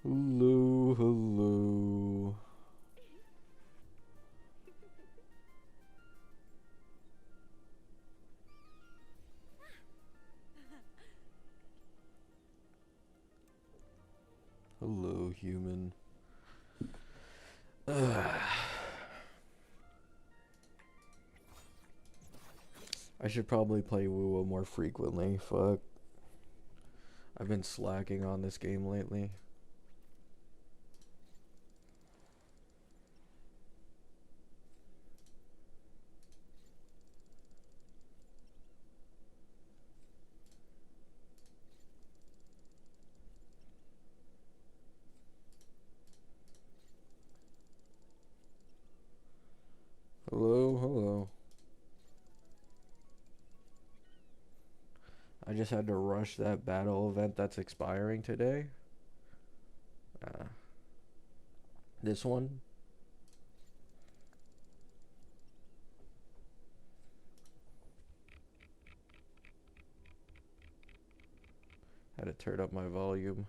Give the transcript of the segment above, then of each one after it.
Hello, hello. Hello, human. Ugh. I should probably play WoW more frequently. Fuck. I've been slacking on this game lately. Hello, hello. I just had to rush that battle event that's expiring today. Uh, this one? Had to turn up my volume.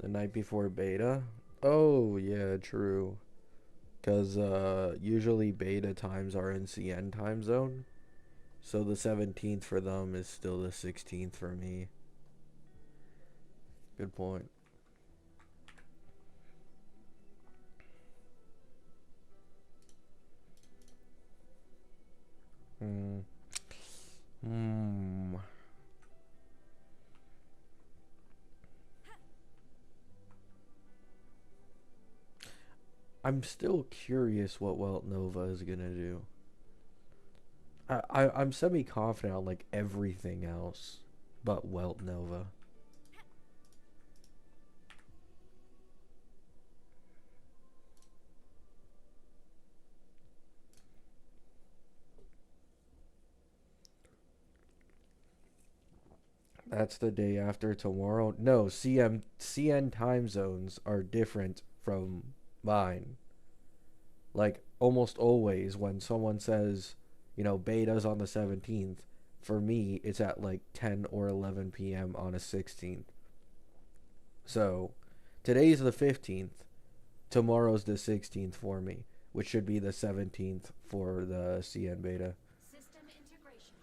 The night before beta? Oh, yeah, true. Because usually beta times are in CN time zone. So the 17th for them is still the 16th for me. Good point. Hmm. Hmm. I'm still curious what Welt Nova is gonna do. I'm semi confident on like everything else but Welt Nova. That's the day after tomorrow. No, CN time zones are different from mine. Like almost always when someone says, beta's on the 17th, for me it's at like 10 or 11 p.m. on a 16th. So, today's the 15th. Tomorrow's the 16th for me, which should be the 17th for the CN beta. System integration.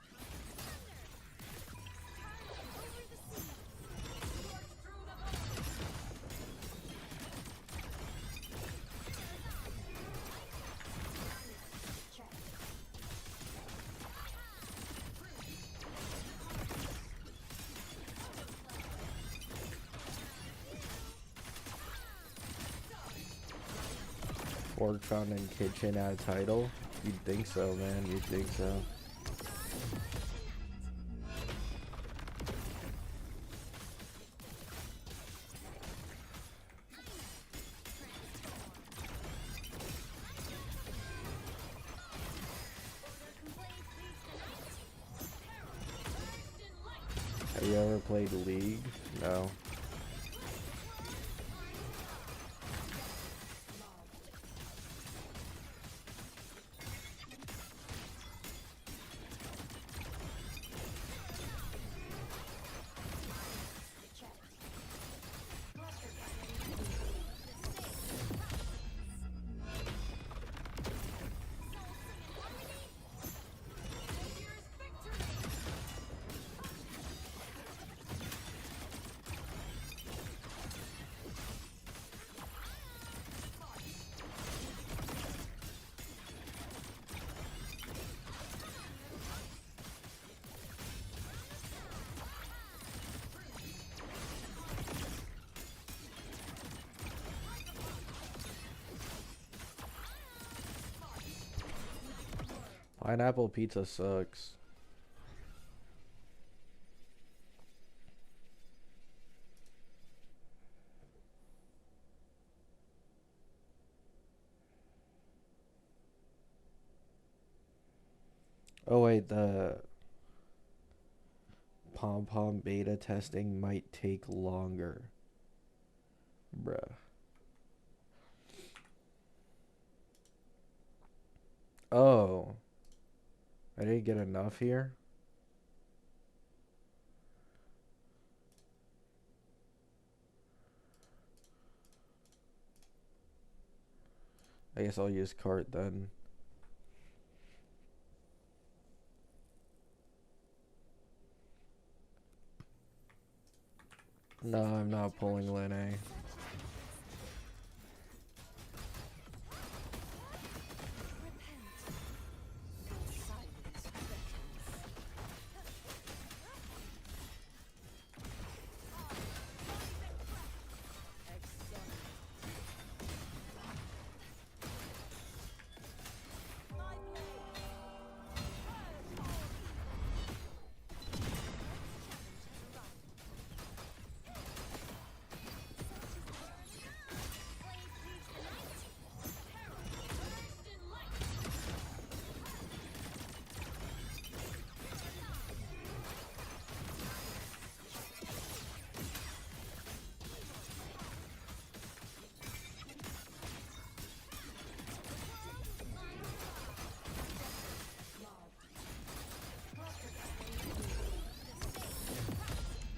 Org found in kitchen at a title. You'd think so, man. You'd think so. Have you ever played League? No. Pineapple pizza sucks. Oh wait, the Pom Pom beta testing might take longer. Bruh. Oh, I didn't get enough here. I guess I'll use cart then. No, I'm not pulling Lene.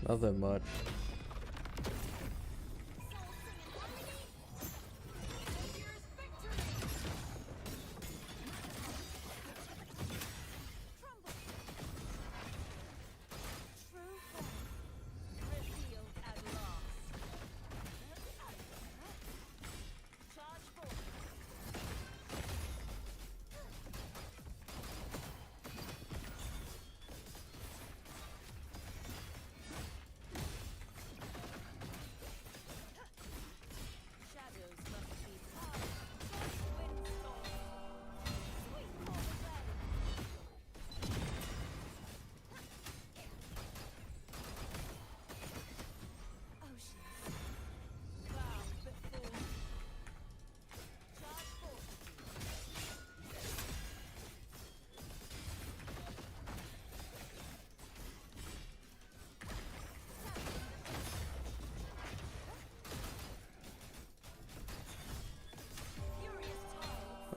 Nothing much.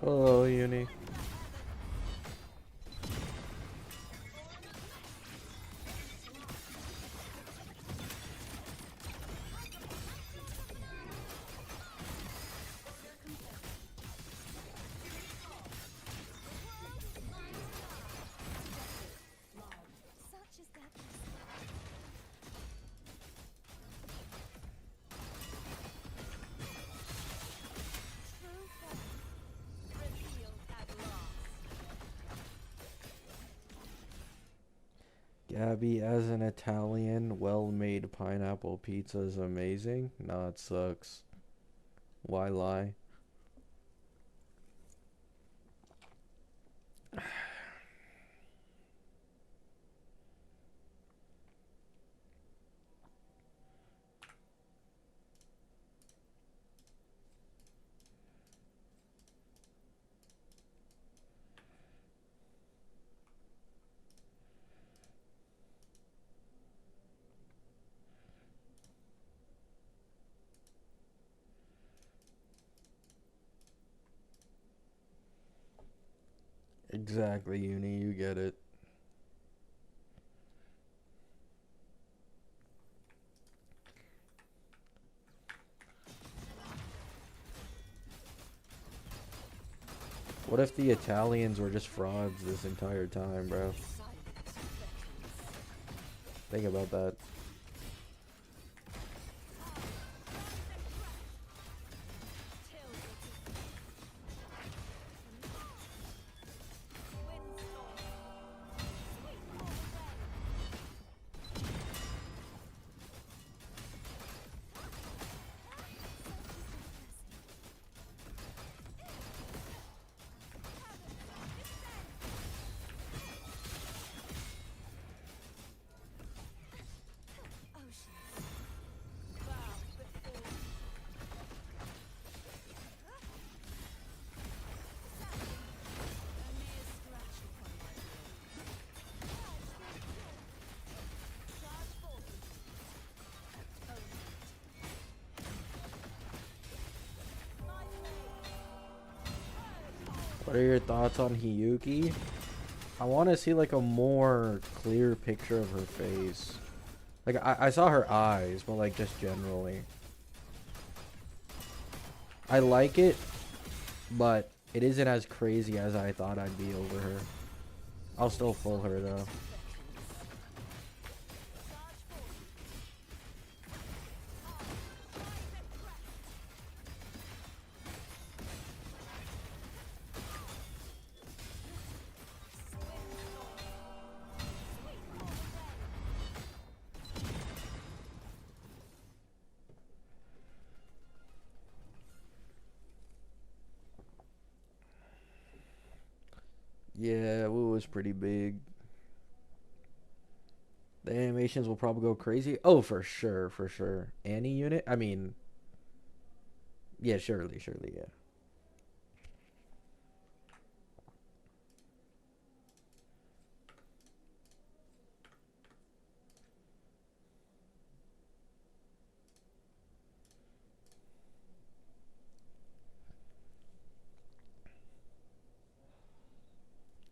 Oh, Uni. Such is that true form revealed at last. Gabby, as an Italian, well-made pineapple pizza is amazing. Nah, it sucks. Why lie? Exactly, Uni, you get it. What if the Italians were just frauds this entire time, bro? Think about that. What are your thoughts on Hiyuki? I want to see like a more clear picture of her face. Like I saw her eyes, but like just generally. I like it, but it isn't as crazy as I thought I'd be over her. I'll still pull her though. Yeah, Wu was pretty big. The animations will probably go crazy. Oh, for sure, for sure. Annie unit? I mean, yeah, surely, surely, yeah.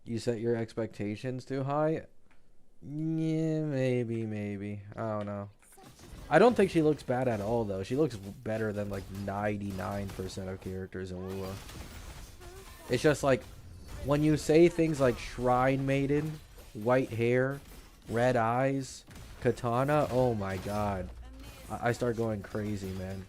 You set your expectations too high? Yeah, maybe, maybe. I don't know. I don't think she looks bad at all, though. She looks better than like 99% of characters in Lua. It's just like when you say things like Shrine Maiden, white hair, red eyes, katana, oh my god. I start going crazy, man.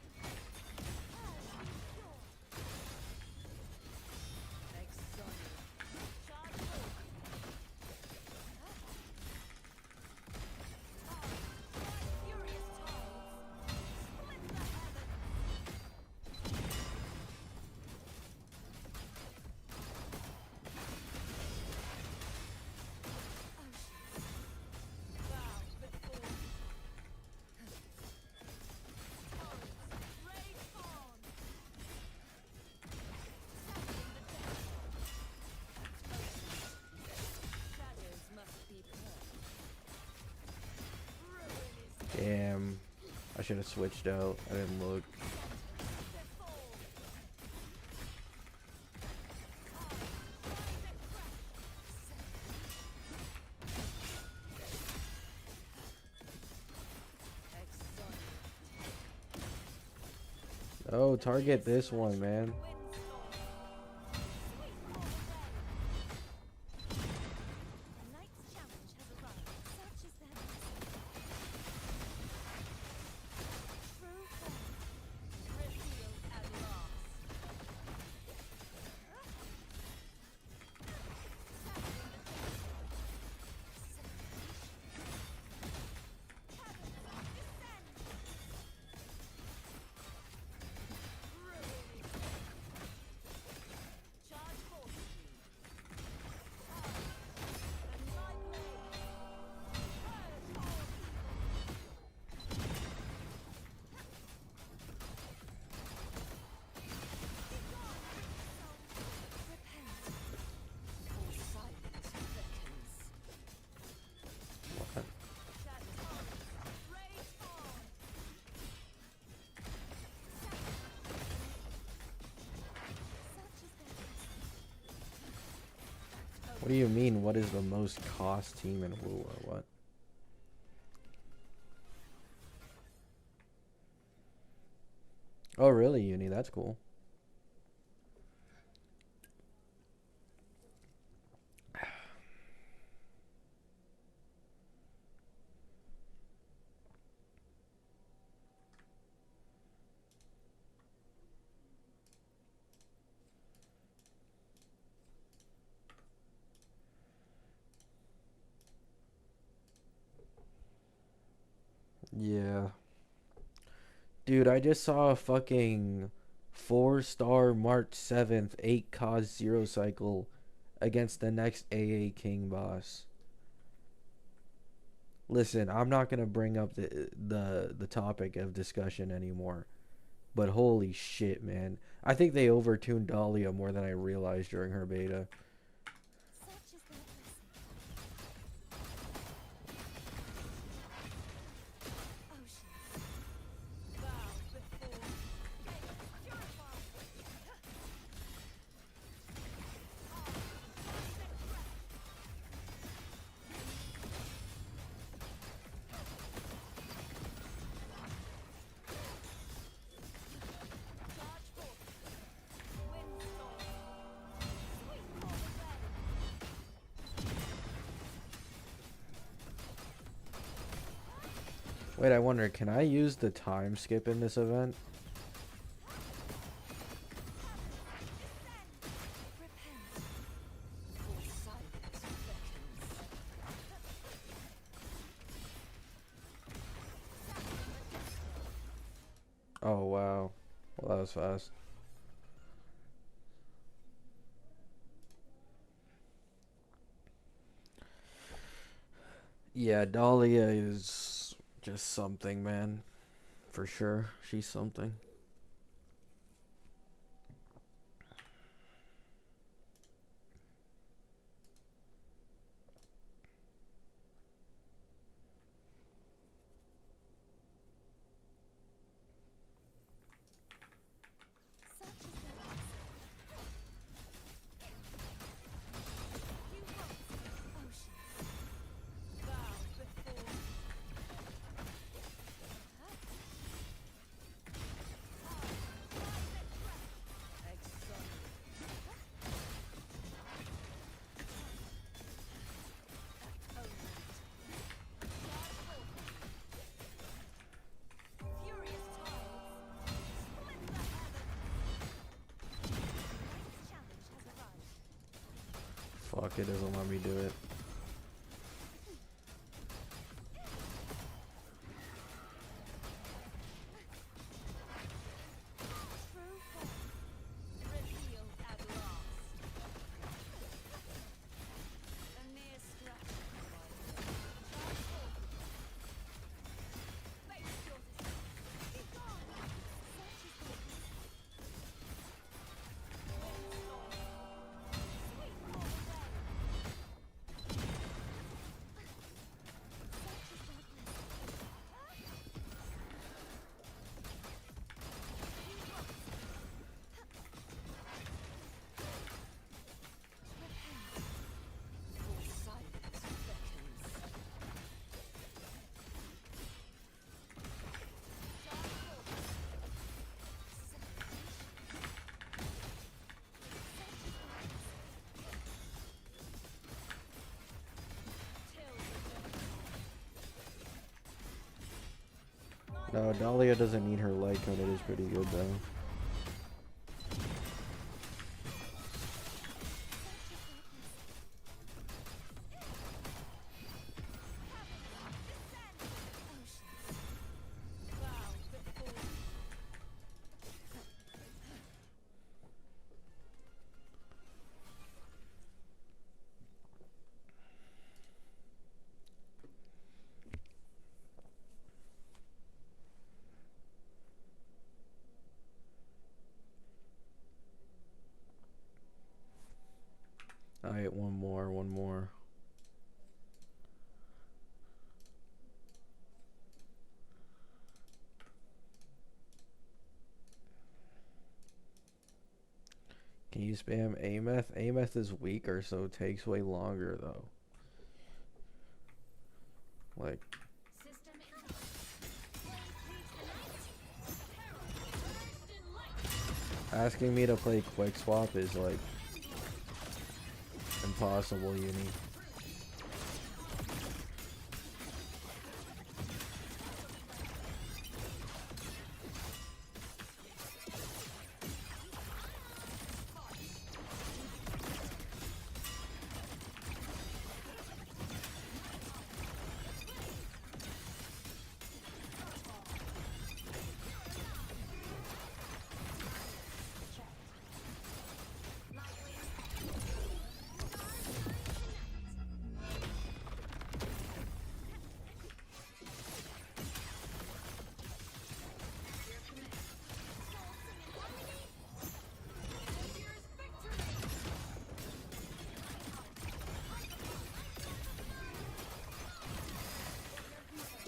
Damn. I should have switched out. I didn't look. Oh, target this one, man. What do you mean, what is the most cost team in Lua? What? Oh, really, Uni? That's cool. Yeah. Dude, I just saw a fucking 4-star March 7th 8 cost 0 cycle against the next AA King boss. Listen, I'm not gonna bring up the topic of discussion anymore. But holy shit, man. I think they overtuned Dahlia more than I realized during her beta. Wait, I wonder, can I use the time skip in this event? Oh, wow. Well, that was fast. Yeah, Dahlia is just something, man. For sure. She's something. Such is their you oceans. Bow before furious tides. Split the heavens. Next challenge has arrived. Fuck, it doesn't let me do it. True form revealed at last. A mere scratch. Face your defeat. Be gone. Such is their sweep all away. Such is their No, Dahlia doesn't need her light cone. It is pretty good, though. Alright, one more, one more. Can you spam Ameth? Ameth is weaker, so it takes way longer, though. Like, asking me to play quick swap is like impossible, Uni.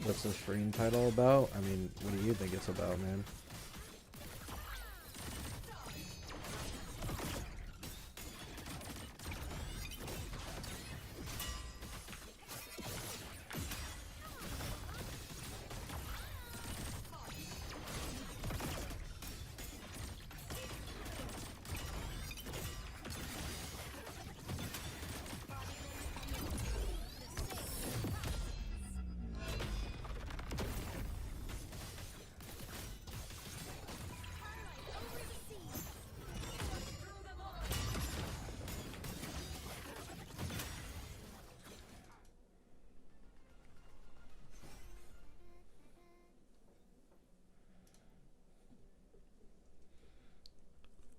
What's the stream title about? I mean, what do you think it's about, man?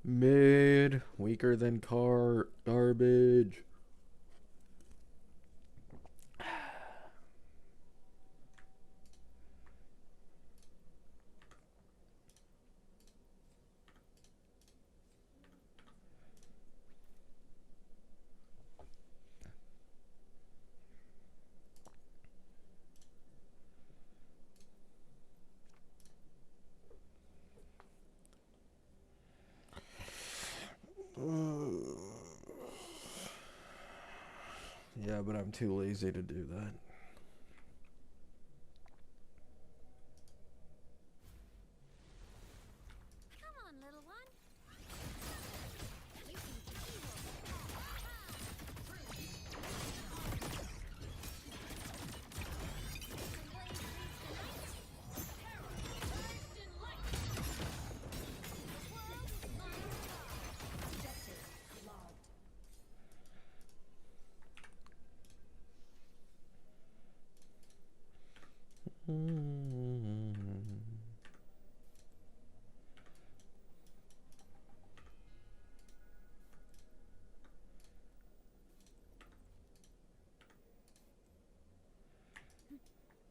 Mid, weaker than car, garbage. Yeah, but I'm too lazy to do that. Come on, little one. You can be evil.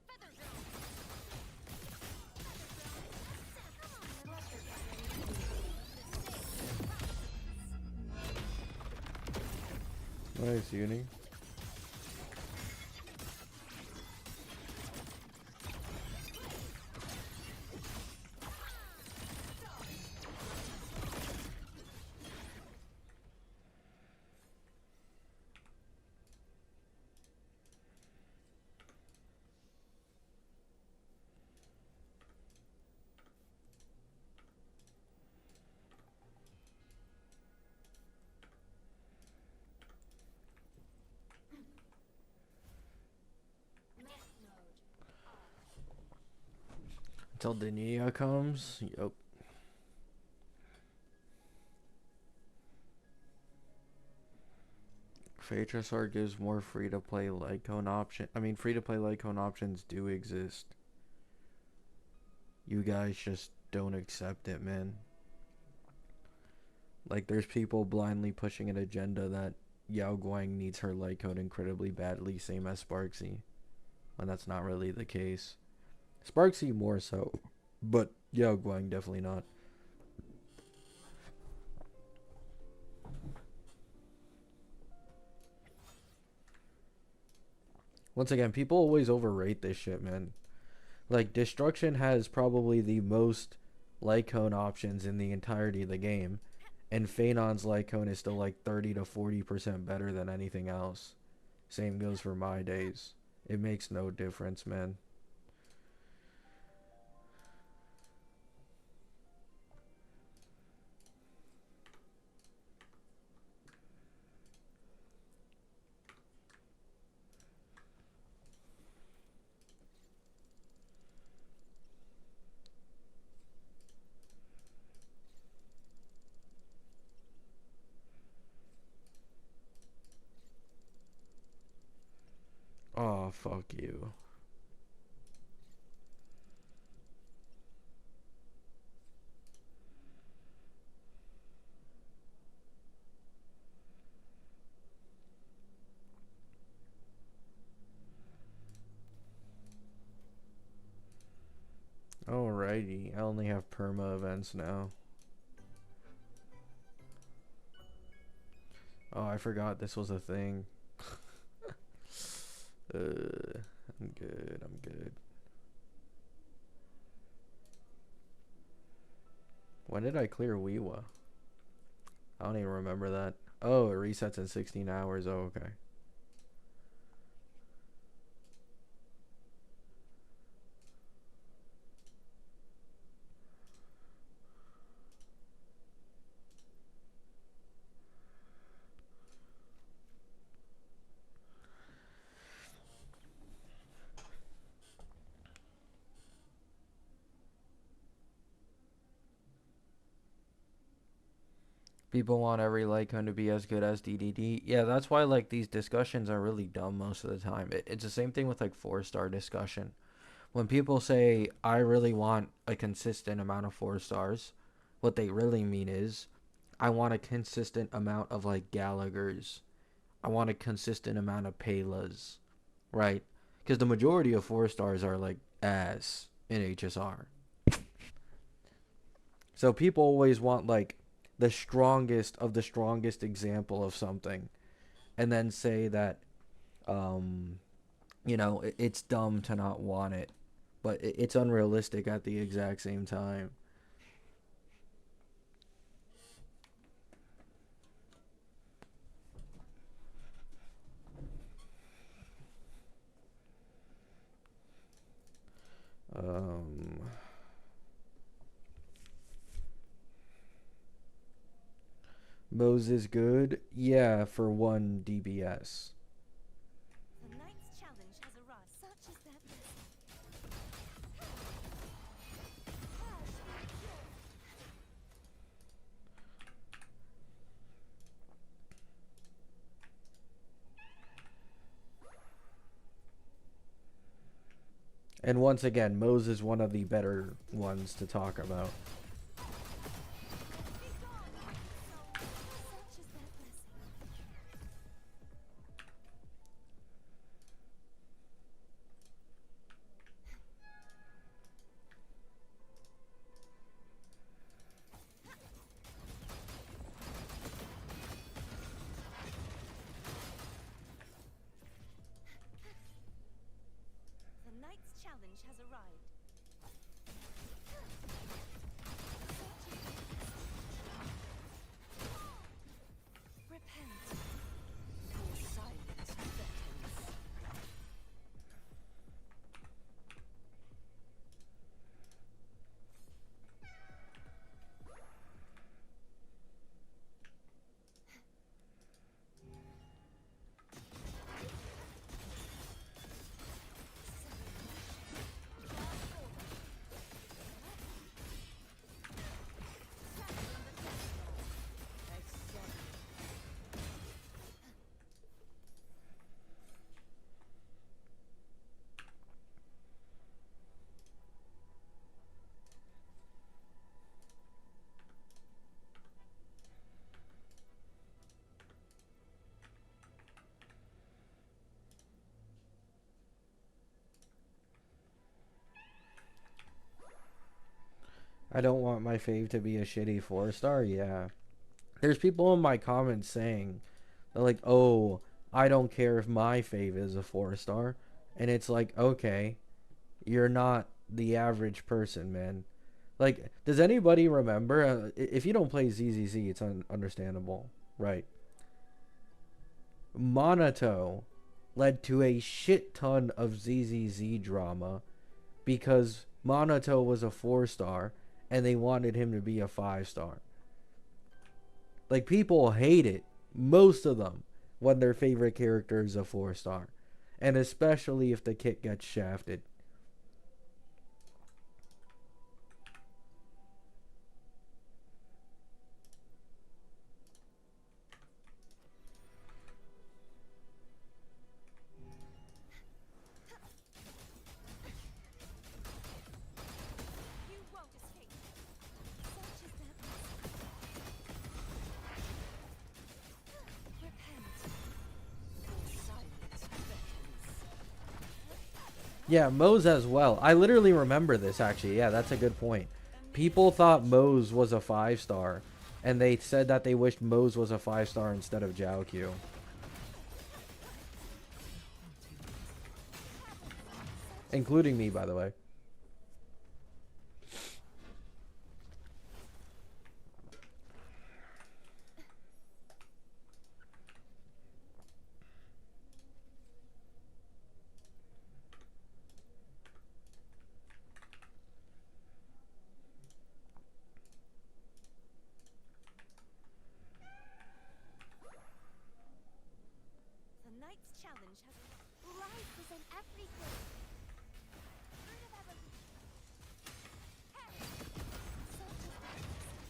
Feather drone. Come on, little Nice, Uni. Until Dania comes. Yup. Phaetrusar gives more free-to-play Lycone option. I mean, free-to-play Lycone options do exist. You guys just don't accept it, man. Like, there's people blindly pushing an agenda that Yao Guang needs her Lycone incredibly badly, same as Sparksy. When that's not really the case. Sparksy more so, but Yao Guang definitely not. Once again, people always overrate this shit, man. Like, Destruction has probably the most Lycone options in the entirety of the game, and Phenon's Lycone is still like 30 to 40% better than anything else. Same goes for my days. It makes no difference, man. Oh, fuck you. Alrighty, I only have perma events now. Oh, I forgot this was a thing. I'm good, I'm good. When did I clear Weewa? I don't even remember that. Oh, it resets in 16 hours. Oh, okay. People want every Lycone to be as good as DDD. Yeah, that's why like these discussions are really dumb most of the time. It's the same thing with like 4-star discussion. When people say I really want a consistent amount of 4 stars, what they really mean is I want a consistent amount of like Gallagher's. I want a consistent amount of Pelas, right? Because the majority of 4 stars are like ass in HSR. So people always want like the strongest of the strongest example of something, and then say that um, it's dumb to not want it, but it's unrealistic at the exact same time. Um, Moses good, yeah, for one DBS. The knight's challenge has arrived. Such is their blessing. And once again, Moses is one of the better ones to talk about. Such is their blessing. The knight's challenge has arrived. Repent. Your silence beckons. I don't want my fave to be a shitty 4 star. Yeah, there's people in my comments saying they're like, "Oh, I don't care if my fave is a 4 star," and it's like, okay, you're not the average person, man. Like, does anybody remember? If you don't play ZZZ, it's understandable, right? Monato led to a shit ton of ZZZ drama because Monato was a 4 star and they wanted him to be a 5 star. Like, people hate it, most of them, when their favorite character is a 4 star. And especially if the kit gets shafted. You won't escape. Such is their blessing. Repent. Your silence beckons. Yeah, Mose as well. I literally remember this, actually. Yeah, that's a good point. People thought Mose was a 5 star, and they said that they wished Mose was a 5 star instead of Jiaoqiu. Including me, by the way. The knight's challenge has life is in everything. Fruit of evolution. Hey! Such is their blessing.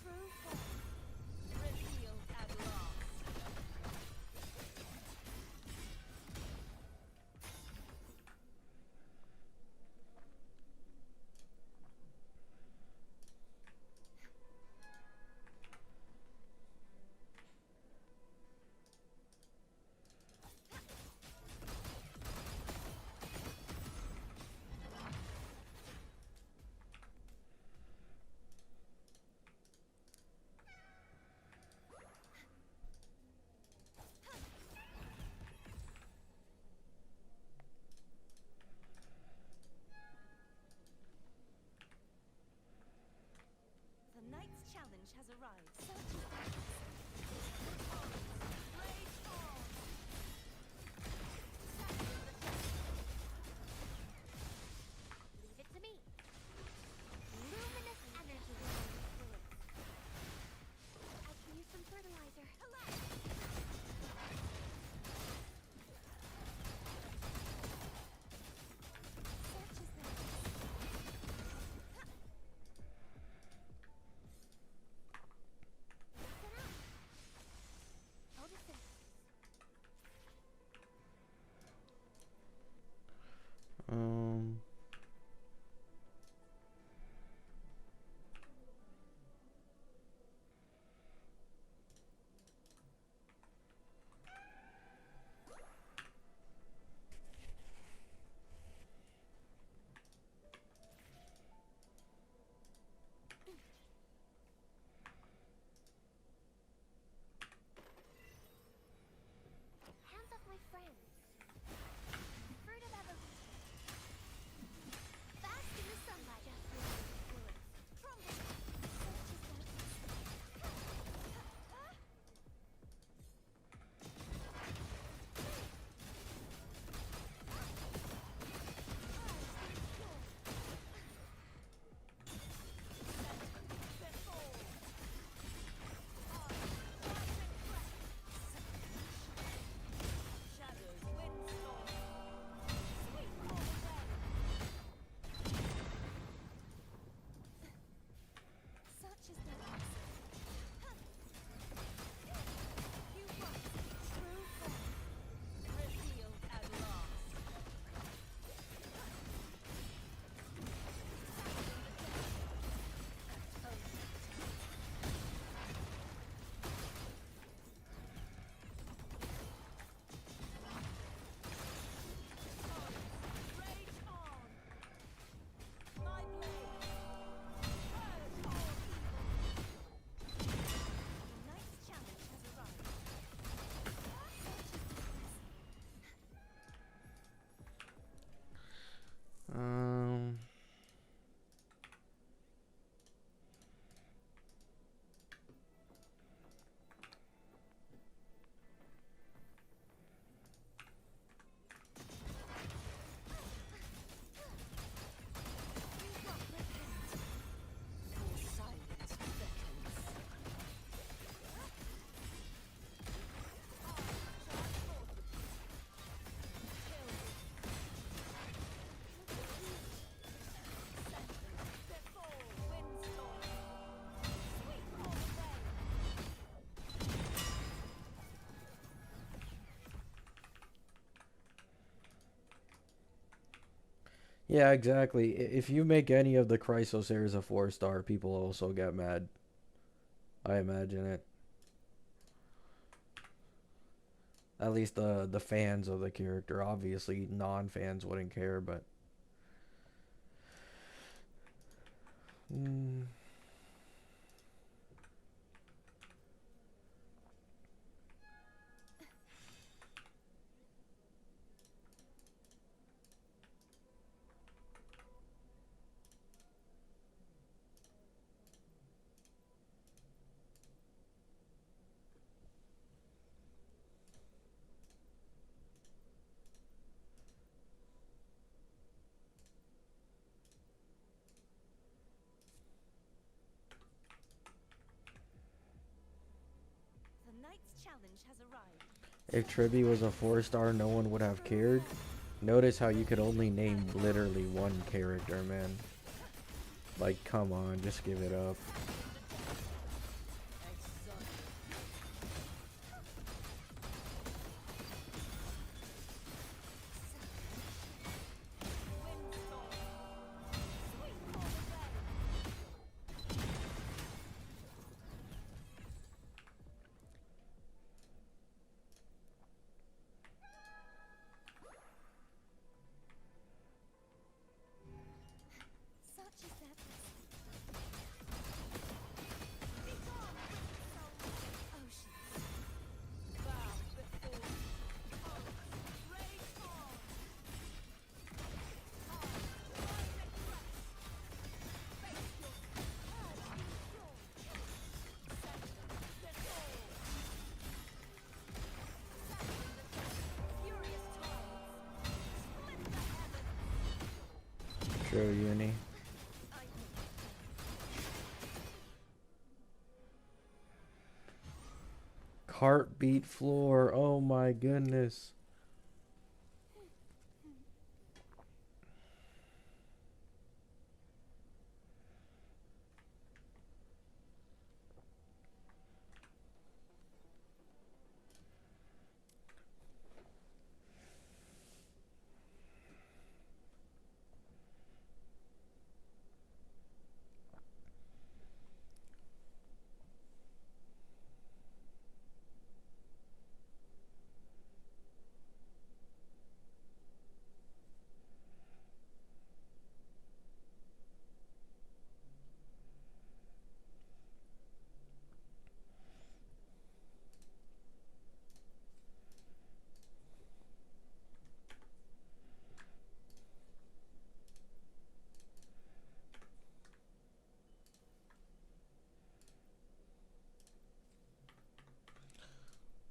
True form. Revealed at last. Yeah, exactly. If you make any of the Chrysosaurs a 4 star, people also get mad. I imagine it. At least the fans of the character. Obviously, non-fans wouldn't care, but mm, The knight's challenge has arrived. if Set your Triby was a sights. 4 star, no one would have For a cared. battle. Notice how you could only name Battle. literally one character, man. Like, come on, just give it up. Such is their blessing. Begone, wicked souls of oceans. Bow before rage on. True, Uni. Cart beat floor. Oh my goodness.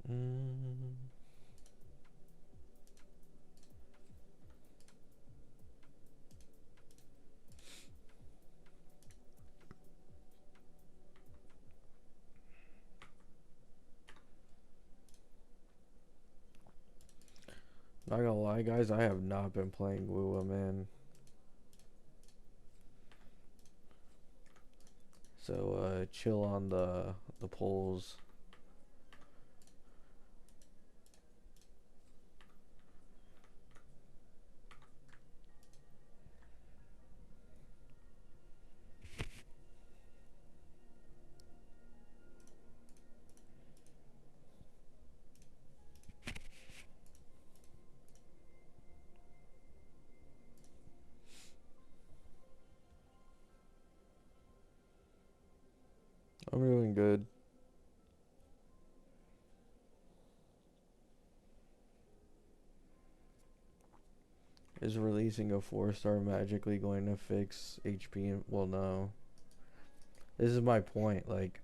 Mm. Not gonna lie, guys, I have not been playing Wua, man. So chill on the polls. I'm doing good. Is releasing a 4 star magically going to fix HP? Well, no. This is my point. Like,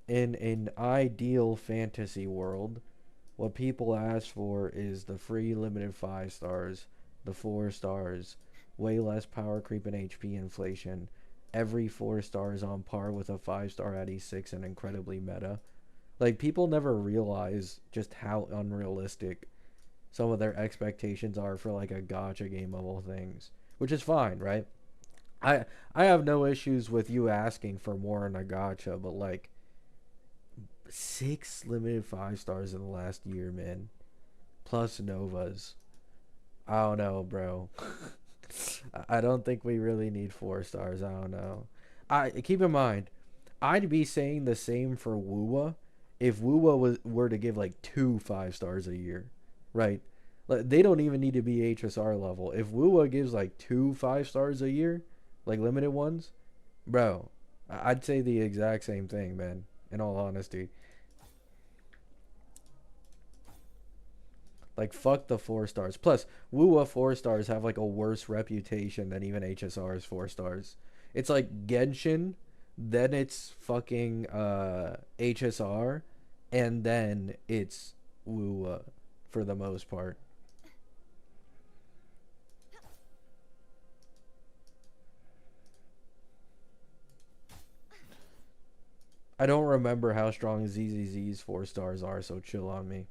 in an ideal fantasy world, what people ask for is the free limited 5 stars, the 4 stars, way less power creep and HP inflation. Every 4 star is on par with a 5 star at E6 and incredibly meta. Like, people never realize just how unrealistic some of their expectations are for like a gotcha game of all things, which is fine, right? I I have no issues with you asking for more in a gotcha, but like 6 limited 5 stars in the last year, man, plus novas. I don't know, bro. I don't think we really need 4 stars. I don't know. I keep in mind, I'd be saying the same for Woowa if Woowa were to give like 2 5 stars a year, right? Like, they don't even need to be HSR level. If Woowa gives like 2 5 stars a year, like limited ones, bro, I'd say the exact same thing, man. In all honesty, like fuck the 4 stars. Plus, Woowa 4 stars have like a worse reputation than even HSR's 4 stars. It's like Genshin, then it's fucking HSR, and then it's Woowa for the most part. I don't remember how strong ZZZ's 4 stars are, so chill on me.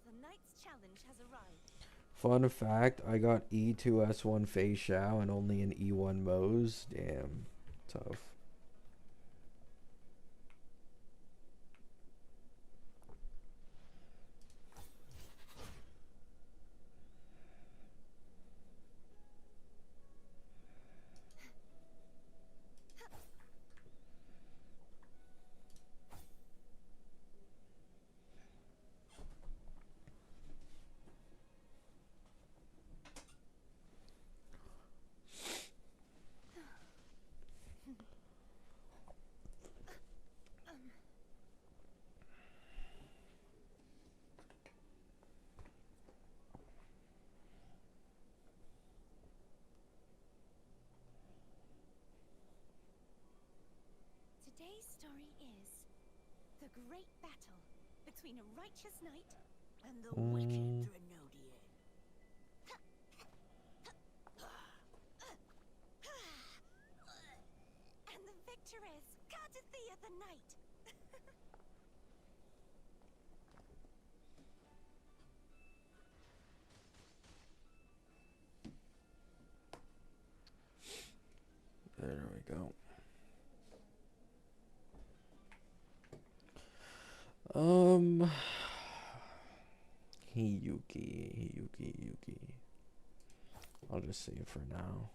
The knight's challenge has arrived. Fun fact, I got E2S1 Fei Xiao and only an E1 Mose. Damn, tough. Today's story is the great battle between a righteous knight and the wicked Mm, Drenodian. And the victor is Cardathea the Knight. there we go. Um, Hiyuki. I'll just say it for now.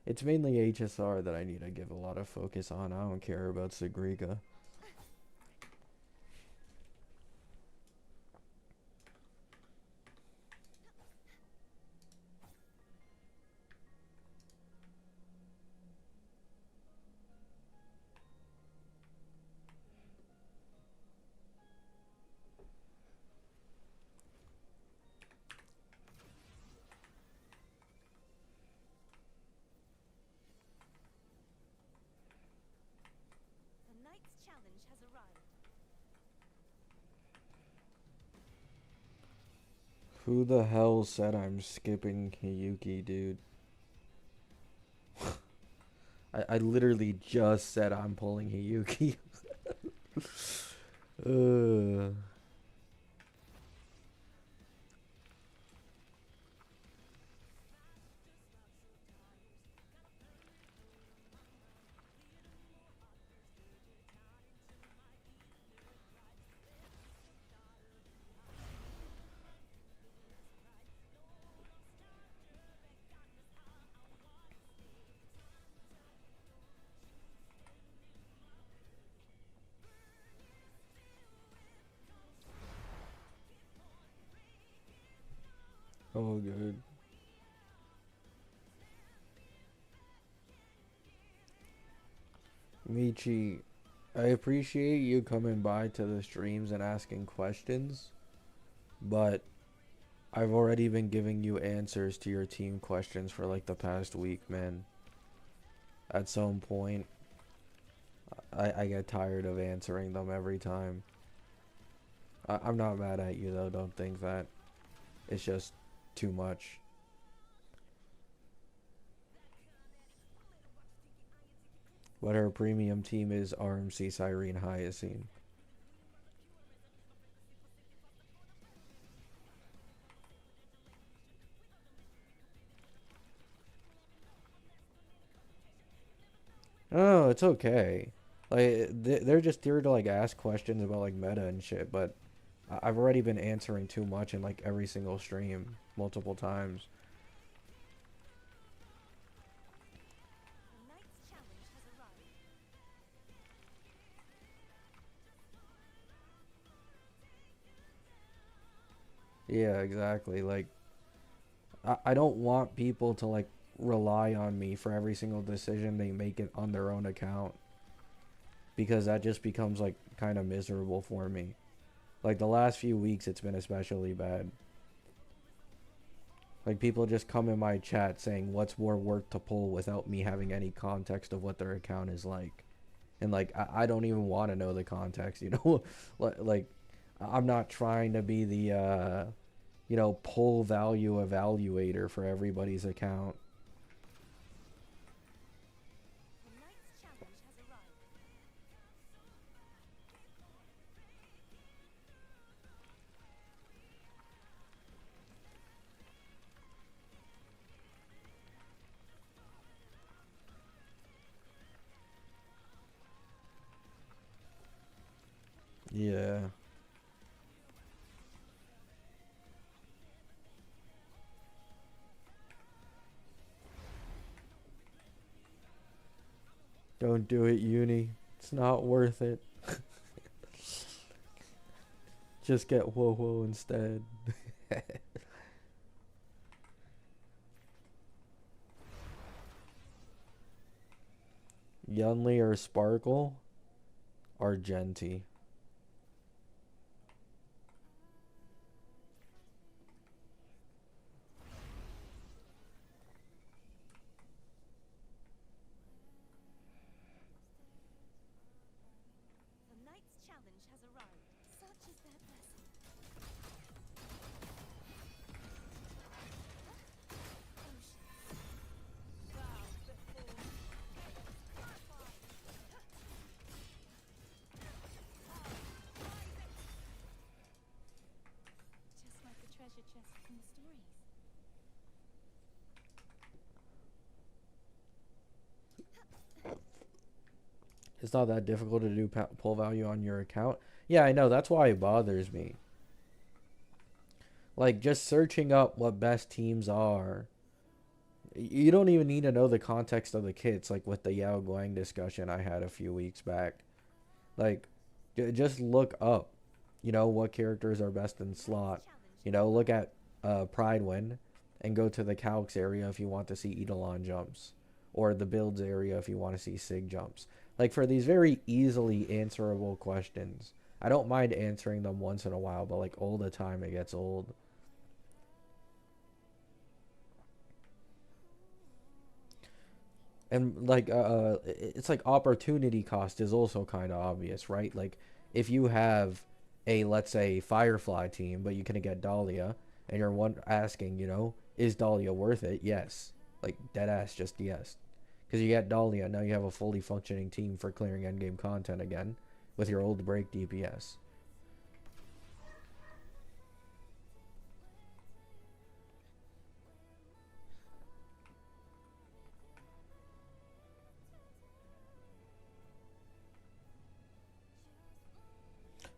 It's mainly HSR that I need to give a lot of focus on. I don't care about Sagrika. The knight's challenge has arrived. Who the hell said I'm skipping Hiyuki, dude? I literally just said I'm pulling Hiyuki. uh, oh, good. Michi, I appreciate you coming by to the streams and asking questions, but I've already been giving you answers to your team questions for like the past week, man. At some point, I get tired of answering them every time. I'm not mad at you though, don't think that. It's just too much. But her premium team is RMC Cyrene Hyacine. Oh, it's okay. Like they're just here to like ask questions about like meta and shit, but I've already been answering too much in like every single stream multiple times. The knight's challenge has arrived. Yeah, exactly. Like I don't want people to like rely on me for every single decision they make it on their own account because that just becomes like kind of miserable for me. Like the last few weeks it's been especially bad. Like people just come in my chat saying what's more work to pull without me having any context of what their account is like. And like I don't even want to know the context, you know? Like I'm not trying to be the pull value evaluator for everybody's account. The knight's challenge has arrived. Yeah. Don't do it, Uni. It's not worth it. Just get Whoa Whoa instead. Yunli or Sparkle? Argenti. The knight's challenge has arrived. Such is their blessing. Just like the treasure chest from the stories. It's not that difficult to do pull value on your account. Yeah, I know. That's why it bothers me. Like, just searching up what best teams are. You don't even need to know the context of the kits, like with the Yao Guang discussion I had a few weeks back. Like, just look up, what characters are best in The knight's slot. challenge You has know, look arrived. at Pride Win and go to the Calx area if you want to see Eidolon jumps. Or the Builds area if you want to see Sig jumps. Like, for these very easily answerable questions, I don't mind answering them once in a while, but like all the time it gets old. And like it's like opportunity cost is also kind of obvious, right? Like if you have a, let's say, Firefly team but you can get Dahlia and you're one asking, is Dahlia worth it? Yes, like dead ass, just yes, because you get Dahlia, now you have a fully functioning team for clearing endgame content again with your old break DPS.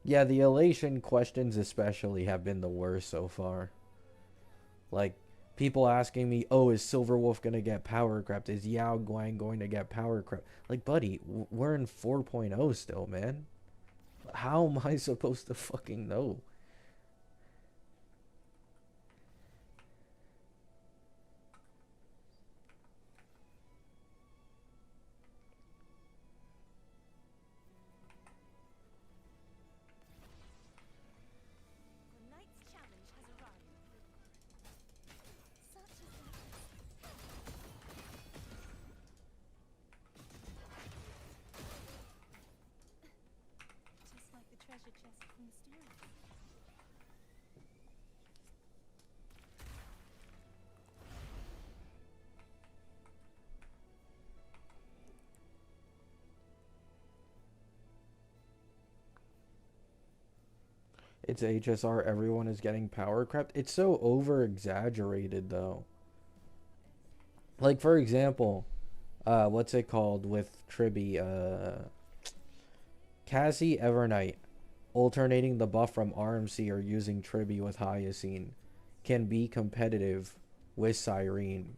Yeah, the elation questions especially have been the worst so far. Like people asking me, "Oh, is Silverwolf gonna get power crept? Is Yao Guang going to get power crept?" Like, buddy, we're in 4.0 still, man. How am I supposed to fucking know? The knight's challenge has arrived. Such is their blessing. Just like the treasure chest from the stories. It's HSR. Everyone is getting power crept. It's so over exaggerated though. Like for example, what's it called with Triby? Cassie Evernight alternating the buff from RMC or using Triby with Hyacine can be competitive with Cyrene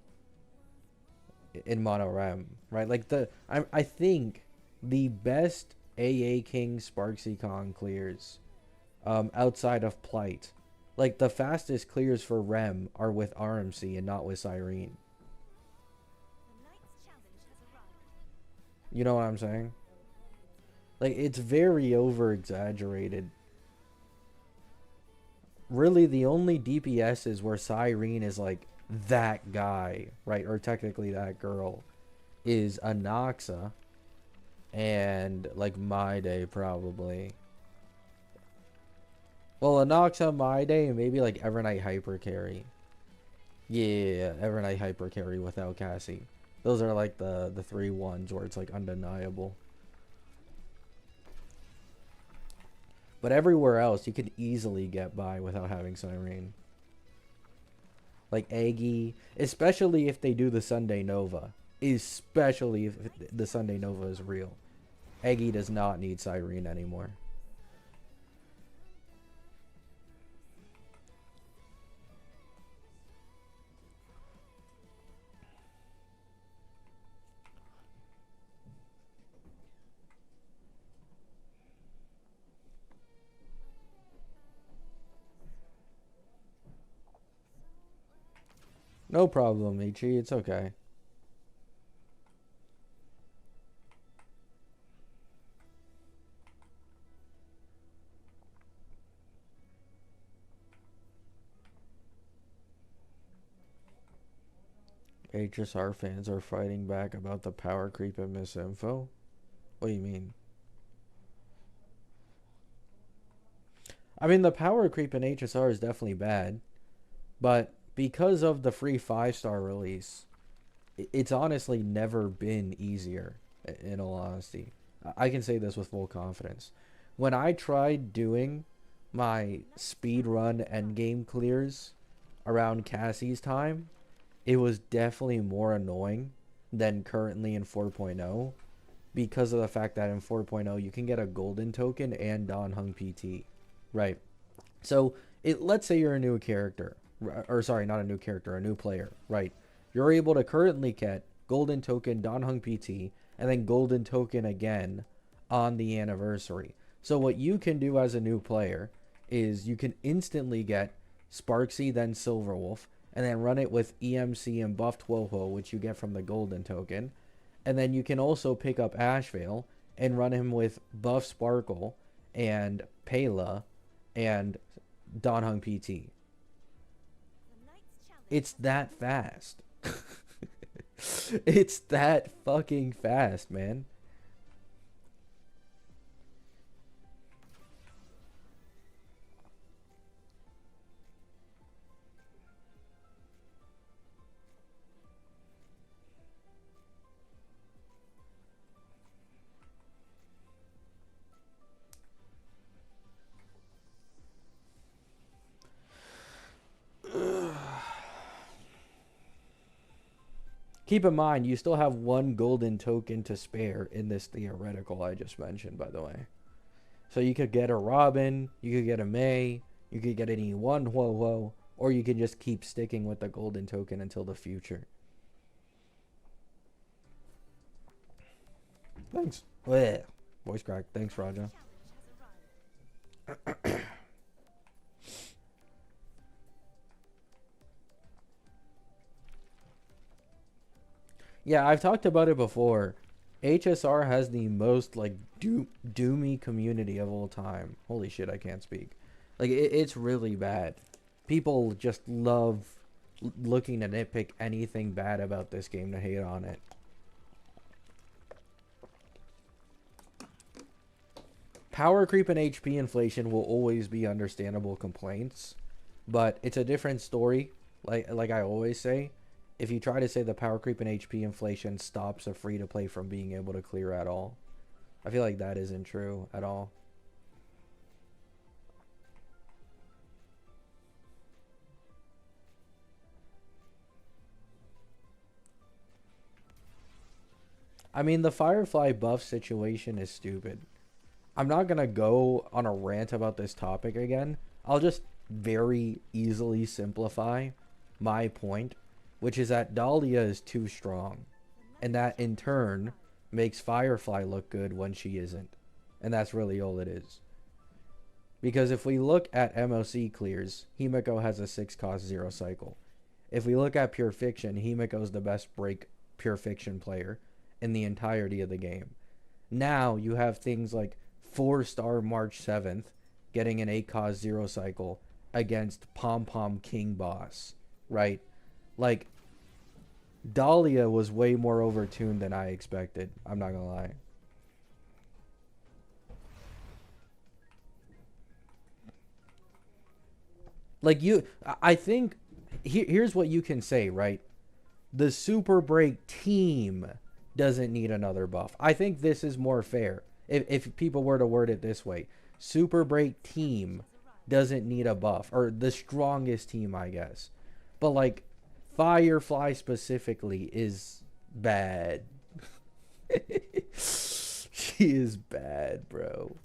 in Mono Rem, right? Like I think the best AA King Sparksy Con clears outside of Plight. Like the fastest clears for Rem are with RMC and not with Cyrene. The Knight's challenge has arrived. You know what I'm saying? Like it's very over exaggerated. Really the only DPSs where Cyrene is like that guy, right? Or technically that girl is Anaxa and like My Day probably. Well, Anaxa, My Day, and maybe like Evernight Hyper Carry. Yeah, Evernight Hyper Carry without Cassie. Those are like the three ones where it's like undeniable. But everywhere else, you can easily get by without having Cyrene. Like Aggie, especially if they do the Sunday Nova. Especially if the Sunday Nova is real. Aggie does not need Cyrene anymore. No problem, Ichi. It's okay. HSR fans are fighting back about the power creep and misinfo. What do you mean? I mean, the power creep in HSR is definitely bad, but because of the free 5-star release, it's honestly never been easier, in all honesty. I can say this with full confidence. When I tried doing my speed run endgame clears around Cassie's time, it was definitely more annoying than currently in 4.0 because of the fact that in 4.0 you can get a golden token and Dan Hung PT, right? So let's say you're a new character, or sorry, not a new character, a new player, right? You're able to currently get golden token, Dan Hung PT, and then golden token again on the anniversary. So what you can do as a new player is you can instantly get Sparksy, then Silverwolf, and then run it with EMC and buffed Woho, which you get from the golden token. And then you can also pick up Ashvale and run him with buff Sparkle and Pela and Dan Hung PT. It's that fast. It's that fucking fast, man. Keep in mind, you still have one golden token to spare in this theoretical I just mentioned, by the way. So you could get a Robin, you could get a May, you could get any one Ho-Ho, or you can just keep sticking with the golden token until the future. Thanks. Blech. Voice crack. Thanks, Raja. Yeah, I've talked about it before. HSR has the most like doomy community of all time. Holy shit, I can't speak. Like it's really bad. People just love looking to nitpick anything bad about this game to hate on it. Power creep and HP inflation will always be understandable complaints, but it's a different story. Like I always say, if you try to say the power creep and HP inflation stops a free to play from being able to clear at all, I feel like that isn't true at all. I mean, the Firefly buff situation is stupid. I'm not gonna go on a rant about this topic again. I'll just very easily simplify my point, which is that Dahlia is too strong, and that in turn makes Firefly look good when she isn't. And that's really all it is. Because if we look at MOC clears, Himiko has a 6 cost 0 cycle. If we look at Pure Fiction, Himiko's the best break Pure Fiction player in the entirety of the game. Now you have things like 4-star March 7th getting an 8 cost 0 cycle against Pom Pom King Boss, right? Like, Dahlia was way more overtuned than I expected. I'm not gonna lie. Like, I think, here's what you can say, right? The Super Break team doesn't need another buff. I think this is more fair. If people were to word it this way, Super Break team doesn't need a buff, or the strongest team, I guess. But like, Firefly specifically is bad. She is bad, bro.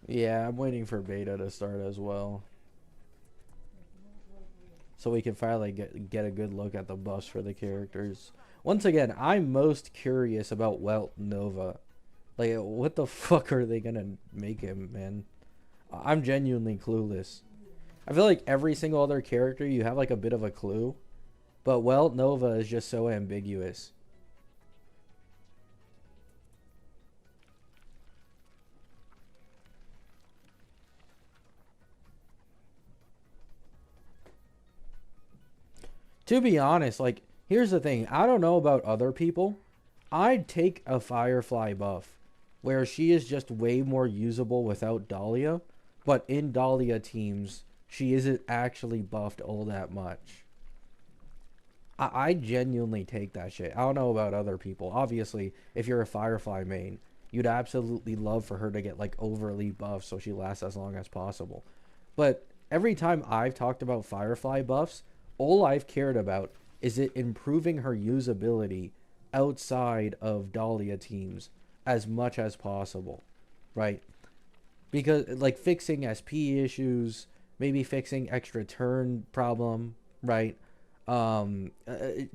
Yeah, I'm waiting for beta to start as well, so we can finally get a good look at the buffs for the characters. Once again, I'm most curious about Welt Nova. Like, what the fuck are they gonna make him, man? I'm genuinely clueless. I feel like every single other character you have like a bit of a clue, but Welt Nova is just so ambiguous. To be honest, like, here's the thing. I don't know about other people. I'd take a Firefly buff where she is just way more usable without Dahlia, but in Dahlia teams, she isn't actually buffed all that much. I genuinely take that shit. I don't know about other people. Obviously, if you're a Firefly main, you'd absolutely love for her to get like overly buffed so she lasts as long as possible. But every time I've talked about Firefly buffs, all I've cared about is it improving her usability outside of Dahlia teams as much as possible, right? Because like fixing SP issues, maybe fixing extra turn problem, right?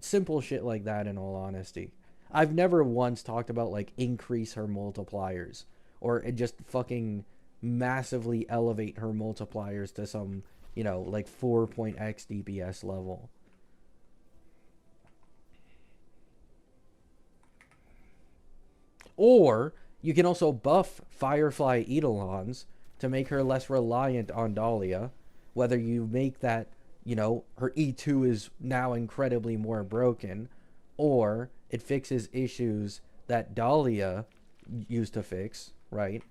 Simple shit like that. In all honesty, I've never once talked about like increase her multipliers or just fucking massively elevate her multipliers to some, like 4.x DPS level. Or you can also buff Firefly Eidolons to make her less reliant on Dahlia. Whether you make that, her E2 is now incredibly more broken, or it fixes issues that Dahlia used to fix, right?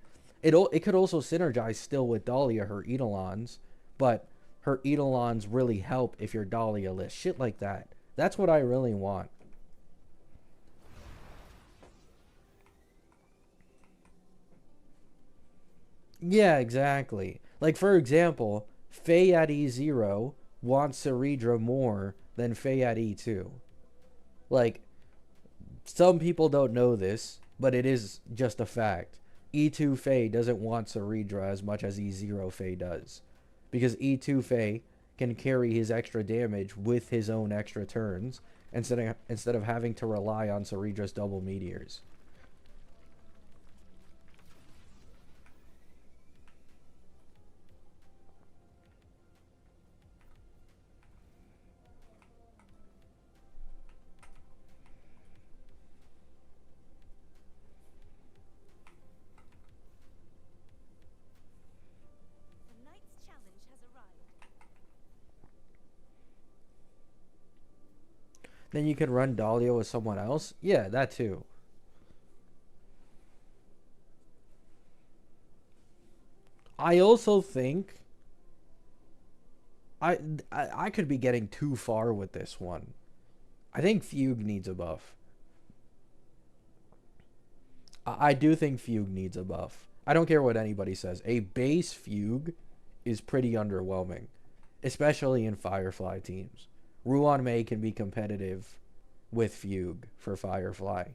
It could also synergize still with Dahlia, her Eidolons, but her Eidolons really help if you're Dahlia list. Shit like that. That's what I really want. Yeah, exactly. Like, for example, Faye at E0 wants Ceridra more than Faye at E2. Like, some people don't know this, but it is just a fact. E2 Faye doesn't want Ceridra as much as E0 Faye does. Because E2 Faye can carry his extra damage with his own extra turns instead of having to rely on Ceridra's double meteors. The Knight's challenge has arrived. Then you could run Dahlia with someone else. Yeah, that too. I also think I, I could be getting too far with this one. I think Fugue needs a buff. I do think Fugue needs a buff. I don't care what anybody says. A base Fugue is pretty underwhelming, especially in Firefly teams. Ruan Mei can be competitive with Fugue for Firefly,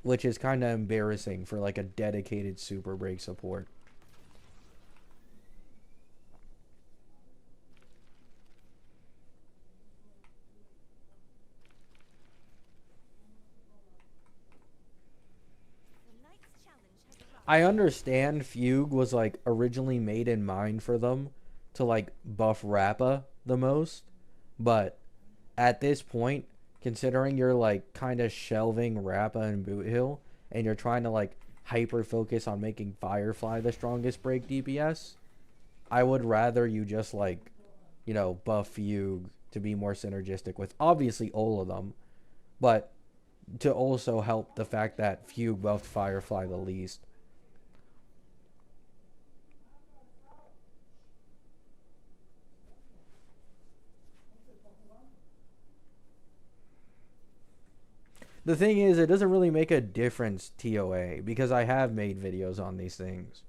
which is kind of embarrassing for like a dedicated super break support. The knight's challenge has I arrived. understand Fugue was like originally made in mind for them to like buff Rappa the most, but at this point, considering you're like kind of shelving Rappa and Boot Hill and you're trying to like hyper focus on making Firefly the strongest break DPS, I would rather you just like, buff Fugue to be more synergistic with obviously all of them, but to also help the fact that Fugue buffed Firefly the least. The thing is, it doesn't really make a difference TOA because I have made videos on these things.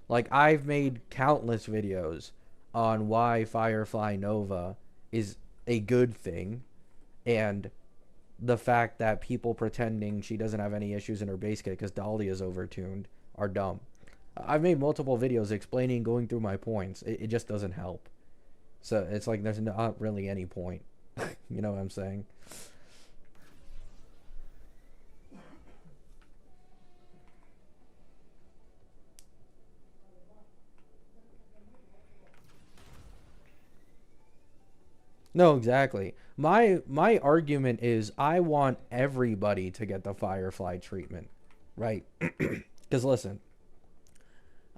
Like, I've made countless videos on why Firefly Nova is a good thing and the fact that people pretending she doesn't have any issues in her base kit because Dahlia is overtuned are dumb. I've made multiple videos explaining, going through my points. It just doesn't help. So it's like there's not really any point. You know what I'm saying? No, exactly. My argument is I want everybody to get the Firefly treatment, right? Because listen,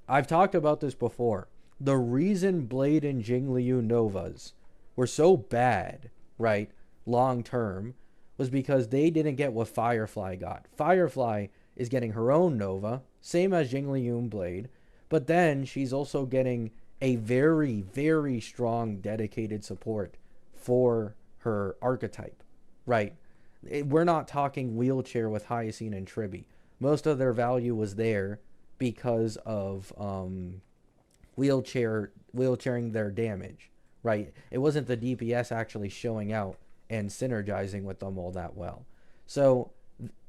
I've talked about this before. The reason Blade and Jingliu Novas were so bad, right, long term, was because they didn't get what Firefly got. Firefly is getting her own Nova, same as Jingliu and Blade, but then she's also getting a very, very strong dedicated support for her archetype, right? We're not talking wheelchair with Hyacine and Tribby. Most of their value was there because of wheelchairing their damage, right? It wasn't the DPS actually showing out and synergizing with them all that well. So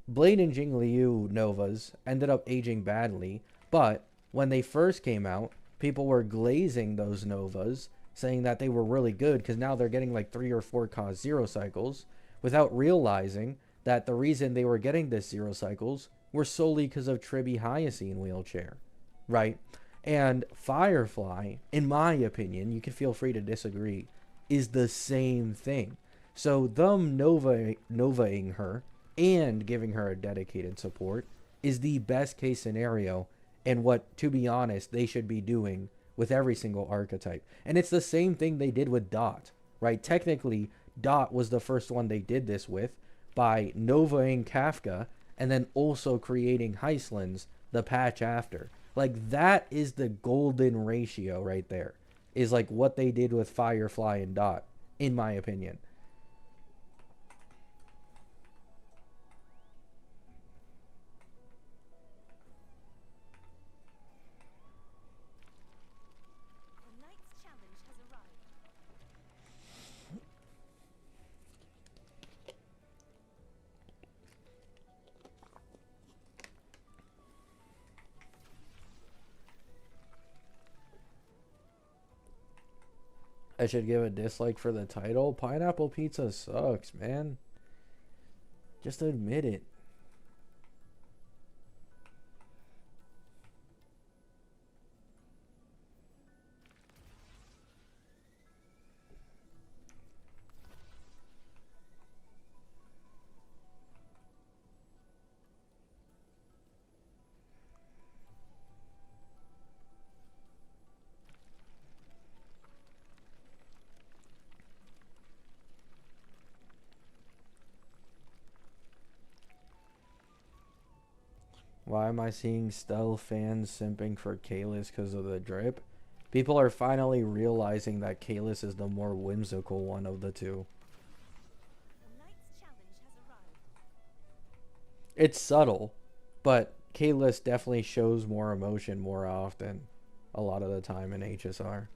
Blade and Jingliu Novas ended up aging badly, but when they first came out, people were glazing those Novas, saying that they were really good because now they're getting like 3 or 4 cause zero cycles without realizing that the reason they were getting this zero cycles were solely because of Tribby Hyacine wheelchair, right? And Firefly, in my opinion, you can feel free to disagree, is the same thing. So them novaing her and giving her a dedicated support is the best case scenario and what, to be honest, they should be doing with every single archetype. And it's the same thing they did with Dot, right? Technically, Dot was the first one they did this with by novaing Kafka and then also creating Heislands the patch after. Like, that is the golden ratio right there. Is like what they did with Firefly and Dot, in my opinion. The knight's challenge has arrived. I should give a dislike for the title. Pineapple pizza sucks, man. Just admit it. Why am I seeing Stell fans simping for Kalis because of the drip? People are finally realizing that Kalis is the more whimsical one of the two. The knight's challenge has arrived. It's subtle, but Kalis definitely shows more emotion more often a lot of the time in HSR.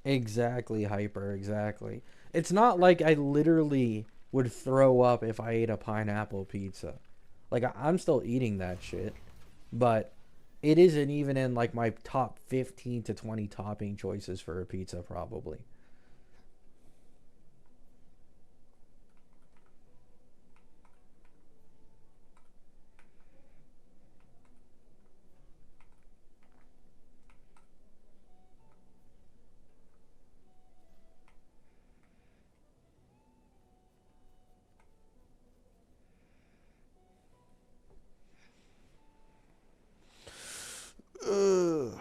Exactly, Hyper, exactly. It's not like I literally would throw up if I ate a pineapple pizza. Like, I'm still eating that shit, but it isn't even in like my top 15 to 20 topping choices for a pizza, probably. Ugh.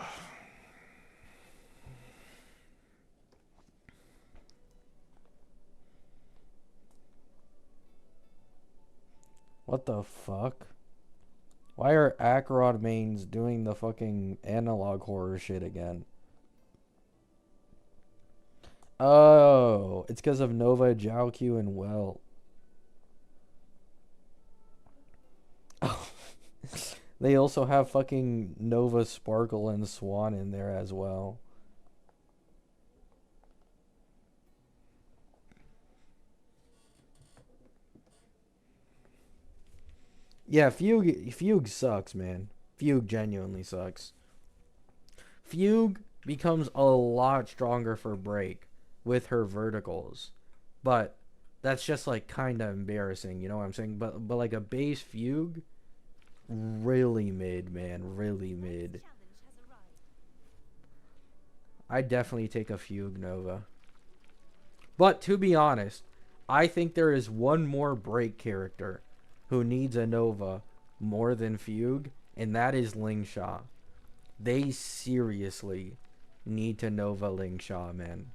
What the fuck? Why are Akrod mains doing the fucking analog horror shit again? Oh, it's because of Nova, Jiaoqiu, and Well. Oh. They also have fucking Nova, Sparkle, and Swan in there as well. Yeah, Fugue sucks, man. Fugue genuinely sucks. Fugue becomes a lot stronger for break with her verticals. But that's just like kind of embarrassing, you know what I'm saying? But like a base Fugue, really mid, man, really The knight's mid. challenge has arrived. I definitely take a Fugue Nova. But to be honest, I think there is one more break character who needs a Nova more than Fugue, and that is Ling Sha. They seriously need to Nova Ling Sha, man.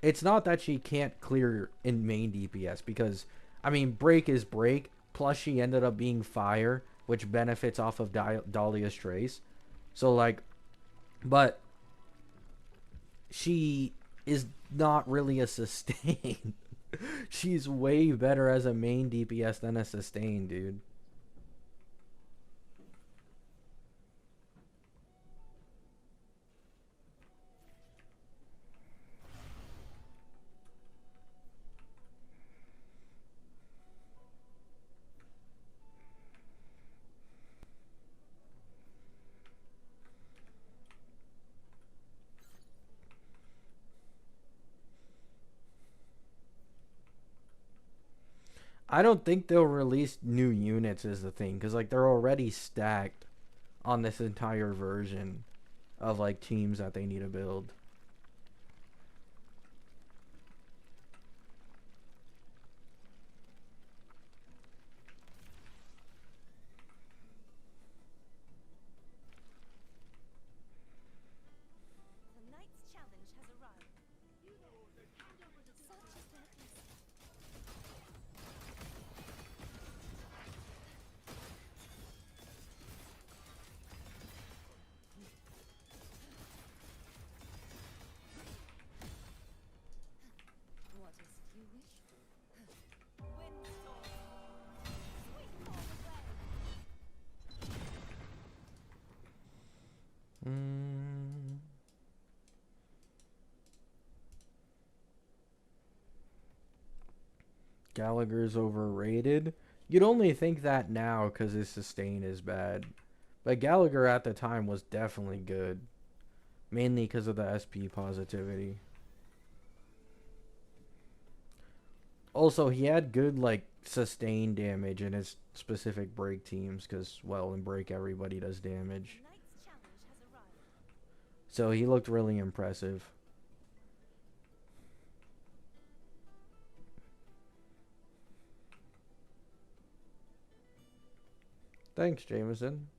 It's not that she can't clear in main DPS because, I mean, break is break. Plus, she ended up being fire, which benefits off of Dahlia's Trace. So, like, but she is not really a sustain. She's way better as a main DPS than a sustain, dude. I don't think they'll release new units is the thing, because like they're already stacked on this entire version of like teams that they need to build. The knight's challenge has arrived. Such is their essence. What is it you wish for? Windstorm. Sweep all away. Mm. Gallagher's overrated. You'd only think that now because his sustain is bad. But Gallagher at the time was definitely good. Mainly because of the SP positivity. Also, he had good, like, sustain damage in his specific break teams because, well, in break everybody does damage. The knight's challenge has arrived. So he looked really impressive. Thanks, Jameson.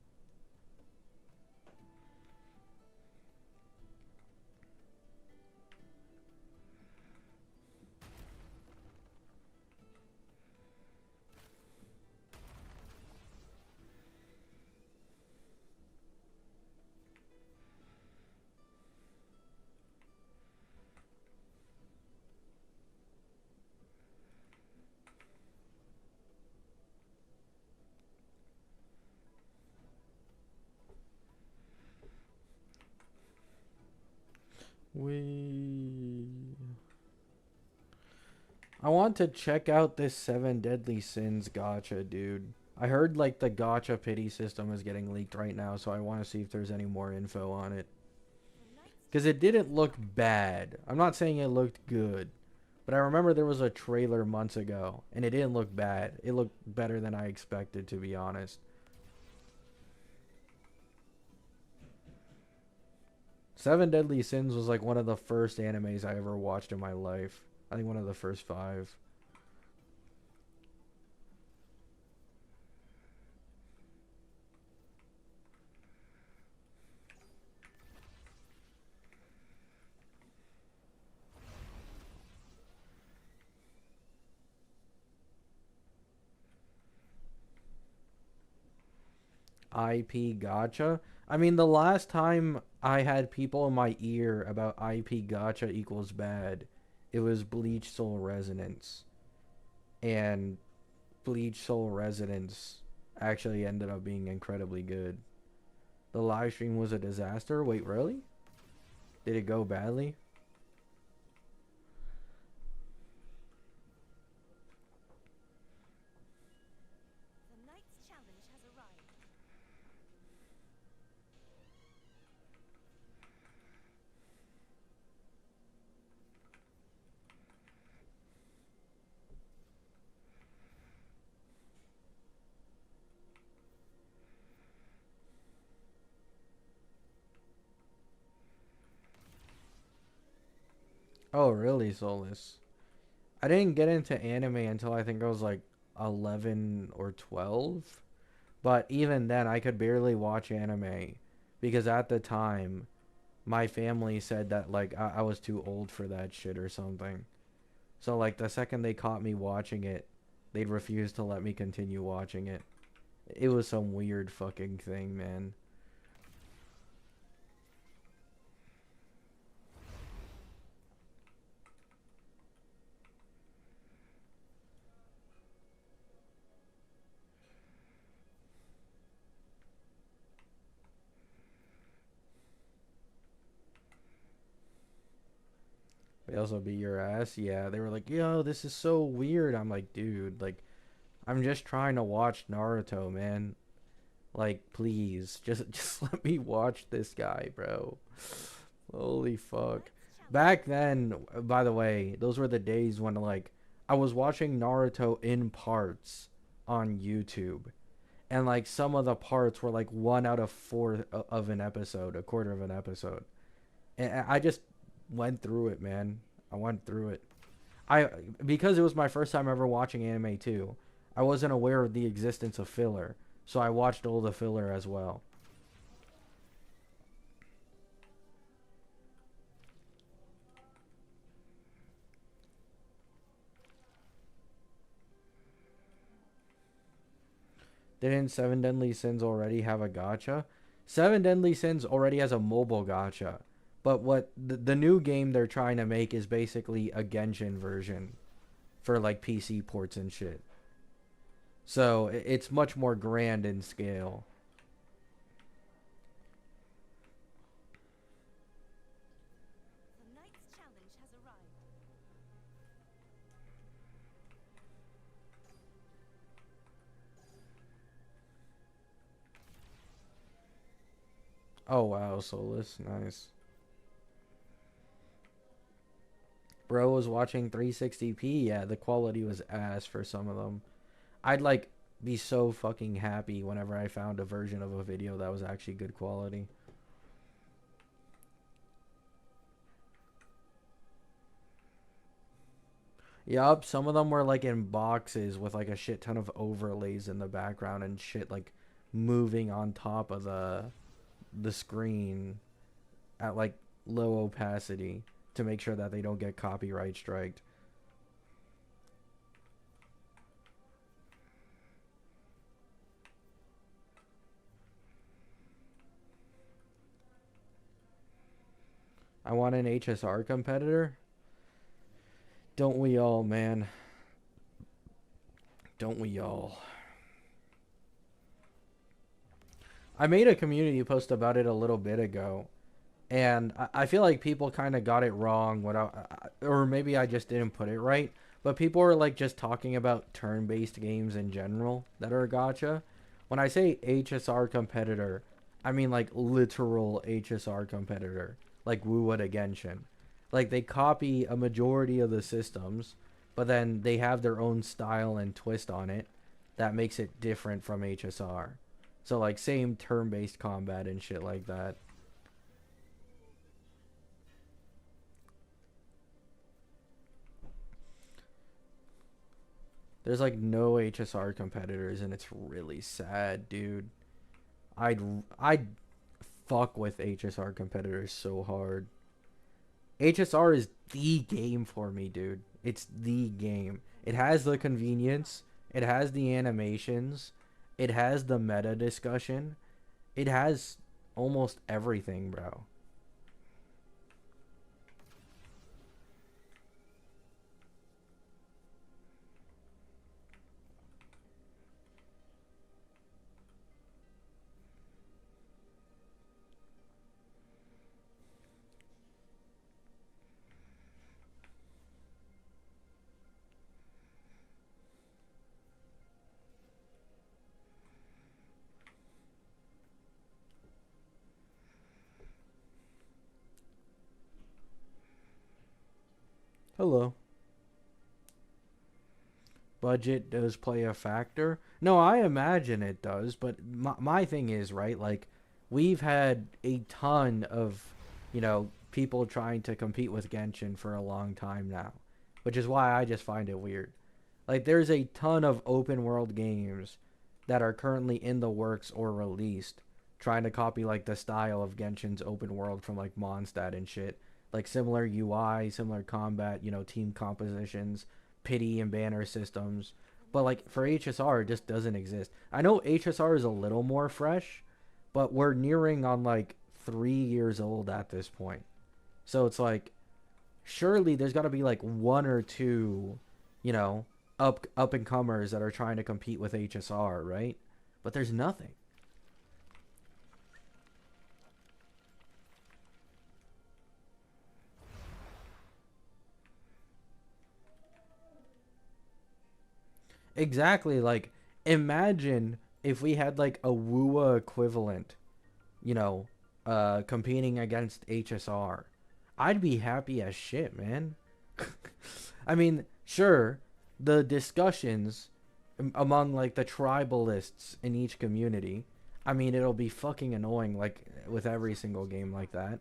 I want to check out this Seven Deadly Sins gacha, dude. I heard like the gacha pity system is getting leaked right now, so I want to see if there's any more info on it. Because it didn't look bad. I'm not saying it looked good. But I remember there was a trailer months ago, and it didn't look bad. It looked better than I expected, to be honest. Seven Deadly Sins was like one of the first animes I ever watched in my life. I think one of the first five. IP Gacha. I mean, the last time I had people in my ear about IP Gacha equals bad, it was Bleach Soul Resonance. And Bleach Soul Resonance actually ended up being incredibly good. The live stream was a disaster? Wait, really? Did it go badly? The knight's challenge has arrived. Oh, really, Solus? I didn't get into anime until I think I was like 11 or 12. But even then, I could barely watch anime because at the time, my family said that like I was too old for that shit or something. So like the second they caught me watching it, they'd refuse to let me continue watching it. It was some weird fucking thing, man. They also beat your ass. Yeah, they were like, "Yo, this is so weird." I'm like, "Dude, like I'm just trying to watch Naruto, man. Like, please, just let me watch this guy, bro." Holy The fuck. knight's challenge Back then, by the way, those were the days when like I was watching Naruto in parts on YouTube. And like some of the parts were like 1 out of 4 of an episode, a quarter of an episode. And I just went through it, man. I went through it. I because it was my first time ever watching anime too. I wasn't aware of the existence of filler, so I watched all the filler as well. Didn't Seven Deadly Sins already have a gacha? Seven Deadly Sins already has a mobile gacha. But what the new game they're trying to make is basically a Genshin version for like PC ports and shit. So it's much more grand in scale. The knight's challenge has arrived. Oh wow, Solus, nice. Bro was watching 360p. Yeah, the quality was ass for some of them. I'd like be so fucking happy whenever I found a version of a video that was actually good quality. Yup, some of them were like in boxes with like a shit ton of overlays in the background and shit like moving on top of the screen at like low opacity to make sure that they don't get copyright striked. I want an HSR competitor. Don't we all, man? Don't we all? I made a community post about it a little bit ago, and I feel like people kind of got it wrong. Or maybe I just didn't put it right. But people are like just talking about turn-based games in general that are gacha. When I say HSR competitor, I mean like literal HSR competitor, like Wuwa to Genshin. Like they copy a majority of the systems, but then they have their own style and twist on it that makes it different from HSR. So like same turn-based combat and shit like that. There's like no HSR competitors and it's really sad, dude. I'd I'd fuck with HSR competitors so hard. HSR is the game for me, dude. It's the game. It has the convenience, it has the animations, it has the meta discussion. It has almost everything, bro. Hello. Budget does play a factor. No, I imagine it does, but my thing is, right, like we've had a ton of, people trying to compete with Genshin for a long time now, which is why I just find it weird. Like there's a ton of open world games that are currently in the works or released trying to copy like the style of Genshin's open world from like Mondstadt and shit. Like similar UI, similar combat, team compositions, pity and banner systems. But like for HSR, it just doesn't exist. I know HSR is a little more fresh, but we're nearing on like 3 years old at this point. So it's like surely there's got to be like one or two, you know, up and comers that are trying to compete with HSR, right? But there's nothing. Exactly. Like imagine if we had like a WUA equivalent, you know, competing against HSR. I'd be happy as shit, man. I mean, sure, the discussions among like the tribalists in each community. I mean, it'll be fucking annoying, like with every single game like that.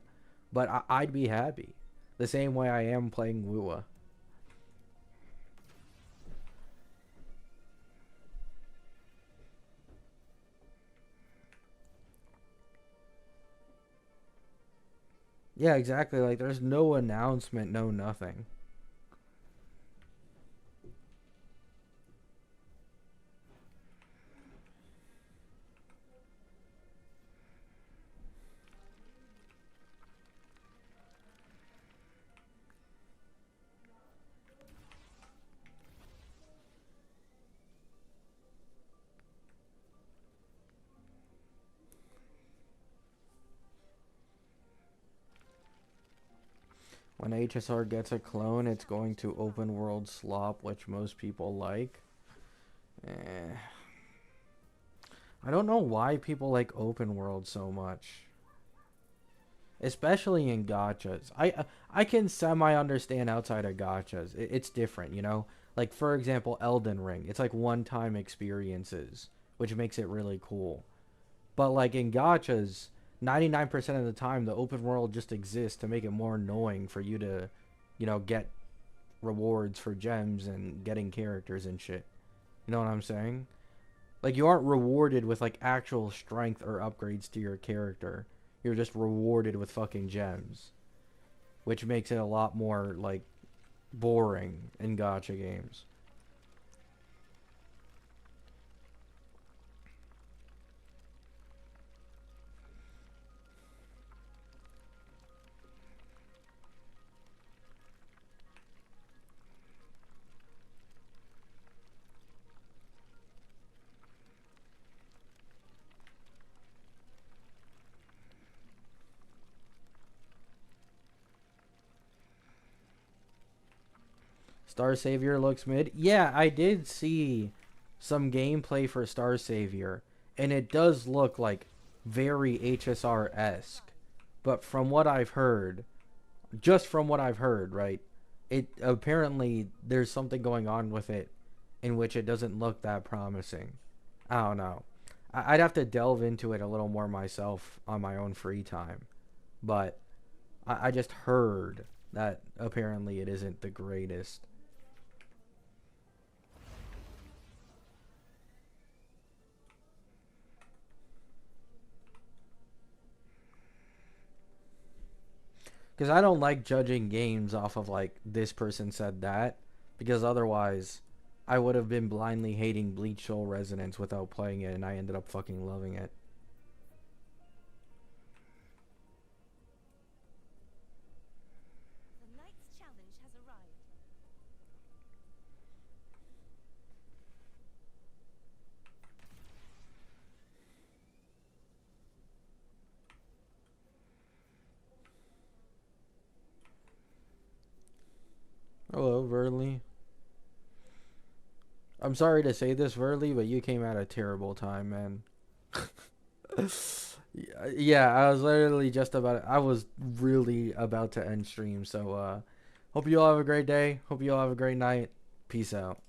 But I'd be happy, the same way I am playing Lua. Yeah, exactly. Like, there's no announcement, no nothing. When HSR gets a clone, it's going to open world slop, which most people like. Eh. I don't know why people like open world so much, especially in gachas. I can semi understand outside of gachas. It's different, you know. Like for example, Elden Ring. It's like one-time experiences, which makes it really cool. But like in gachas, 99% of the time the open world just exists to make it more annoying for you to, get rewards for gems and getting characters and shit. You know what I'm saying? Like, you aren't rewarded with like actual strength or upgrades to your character. You're just rewarded with fucking gems, which makes it a lot more like boring in gacha games. Star Savior looks mid. Yeah, I did see some gameplay for Star Savior, and it does look like very HSR esque. But from what I've heard, just from what I've heard, right, it apparently there's something going on with it in which it doesn't look that promising. I don't know. I'd have to delve into it a little more myself on my own free time. But I just heard that apparently it isn't the greatest. Because I don't like judging games off of like this person said that, because otherwise I would have been blindly hating Bleach Soul Resonance without playing it, and I ended up fucking loving it. The knight's challenge has arrived. Hello, Verly. I'm sorry to say this, Verly, but you came at a terrible time, man. Yeah, I was literally just about. I was really about to end stream, so hope you all have a great day. Hope you all have a great night. Peace out.